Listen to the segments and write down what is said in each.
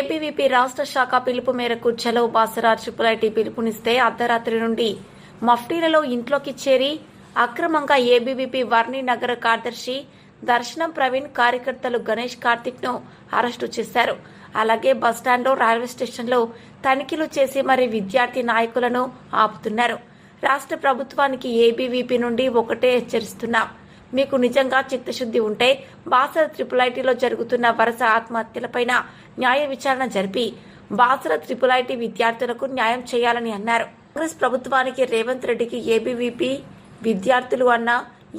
ABVP రాష్ట్ర శాఖ పిలుపు మేరకు చలో బాసరా ట్రిపుల్ పిలుపునిస్తే అర్ధరాత్రి నుండి మఫ్టీలలో ఇంట్లోకి చేరి అక్రమంగా ఏబీవీపీ వర్ణి నగర కార్యదర్శి దర్శనం ప్రవీణ్ కార్యకర్తలు గణేష్ కార్తిక్ ను అరెస్టు చేశారు. అలాగే బస్టాండ్లో రైల్వే స్టేషన్లో తనిఖీలు చేసి మరి విద్యార్థి నాయకులను ఆపుతున్నారు. రాష్ట్ర ప్రభుత్వానికి ఏబీవీపీ నుండి ఒకటే హెచ్చరిస్తున్నాం. మీకు నిజంగా చిత్తశుద్ధి ఉంటే బాసర ట్రిపుల్ జరుగుతున్న వరుస ఆత్మహత్యలపైన న్యాయ విచారణ జరిపి బాసర ట్రిపుల్ విద్యార్థులకు న్యాయం చేయాలని అన్నారు. కాంగ్రెస్ ప్రభుత్వానికి రేవంత్ రెడ్డికి ఏబీవీపీ విద్యార్థులు అన్నా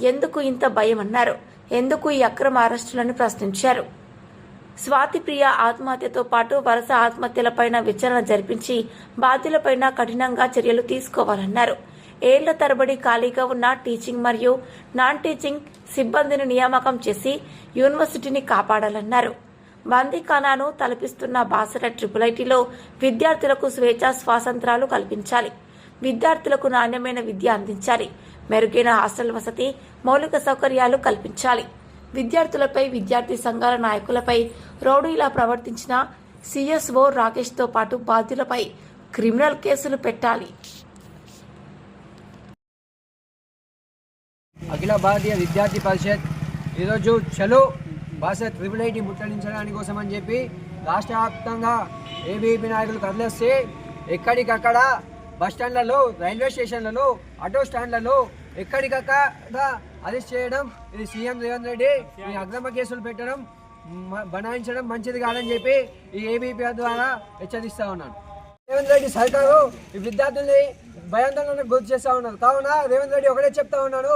ఎందుకు ఇంత భయం అన్నారు. ఎందుకు ఈ అక్రమ అరెస్టులను ప్రశ్నించారు. స్వాతిప్రియ ఆత్మహత్యతో పాటు వరుస ఆత్మహత్యలపైన విచారణ జరిపించి బాధ్యులపైన కఠినంగా చర్యలు తీసుకోవాలన్నారు. ఏళ్ల తరబడి ఖాళీగా ఉన్న టీచింగ్ మరియు నాన్ టీచింగ్ సిబ్బందిని నియామకం చేసి యూనివర్సిటీని కాపాడాలన్నారు. బందీఖానాను తలపిస్తున్న బాసర ట్రిపుల్ విద్యార్థులకు స్వేచ్ఛా స్వాతంత్రాలు కల్పించాలి. విద్యార్థులకు నాణ్యమైన విద్య అందించాలి. మెరుగైన హాస్టల్ వసతి, మౌలిక సౌకర్యాలు కల్పించాలి. విద్యార్థులపై, విద్యార్థి సంఘాల నాయకులపై రౌడీలా ప్రవర్తించిన సిఎస్ఓ రాకేష్ తో పాటు బాధ్యులపై క్రిమినల్ కేసులు పెట్టాలి. అఖిల భారతీయ విద్యార్థి పరిషత్ ఈరోజు చలో బాసర ట్రిపుల్ ముట్టడించడానికి కోసం అని చెప్పి రాష్ట్ర వ్యాప్తంగా ఏబీవీపీ నాయకులు కదిలేస్తే ఎక్కడికక్కడ బస్టాండ్లలో, రైల్వే స్టేషన్లలో, ఆటో స్టాండ్లలో ఎక్కడికక్కడ అరెస్ట్ చేయడం, ఇది సీఎం రేవంత్ రెడ్డి ఈ అక్రమ కేసులు పెట్టడం, బనాయించడం మంచిది కాదని చెప్పి ఈ ఏబీవీపీ ద్వారా హెచ్చరిస్తూ ఉన్నాను. రేవంత్ రెడ్డి సర్కారు ఈ విద్యార్థుల్ని భయాందోళనకు గురి చేస్తూ ఉన్నారు. కావున రేవంత్ రెడ్డి ఒకటే చెప్తా ఉన్నాడు,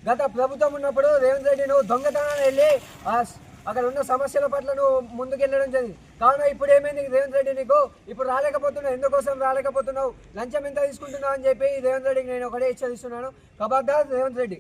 గత ప్రభుత్వం ఉన్నప్పుడు రేవంత్ రెడ్డి నువ్వు దొంగతనాన్ని వెళ్ళి అక్కడ ఉన్న సమస్యల పట్ల నువ్వు ముందుకెళ్ళడం జరిగింది. కావున ఇప్పుడు ఏమైంది రేవంత్ రెడ్డి, నీకు ఇప్పుడు రాలేకపోతున్నావు, ఎందుకోసం రాలేకపోతున్నావు, లంచం ఎంత తీసుకుంటున్నావు అని చెప్పి రేవంత్ రెడ్డికి నేను ఒకటే హెచ్చరిస్తున్నాను. ఖబర్దార్ రేవంత్ రెడ్డి.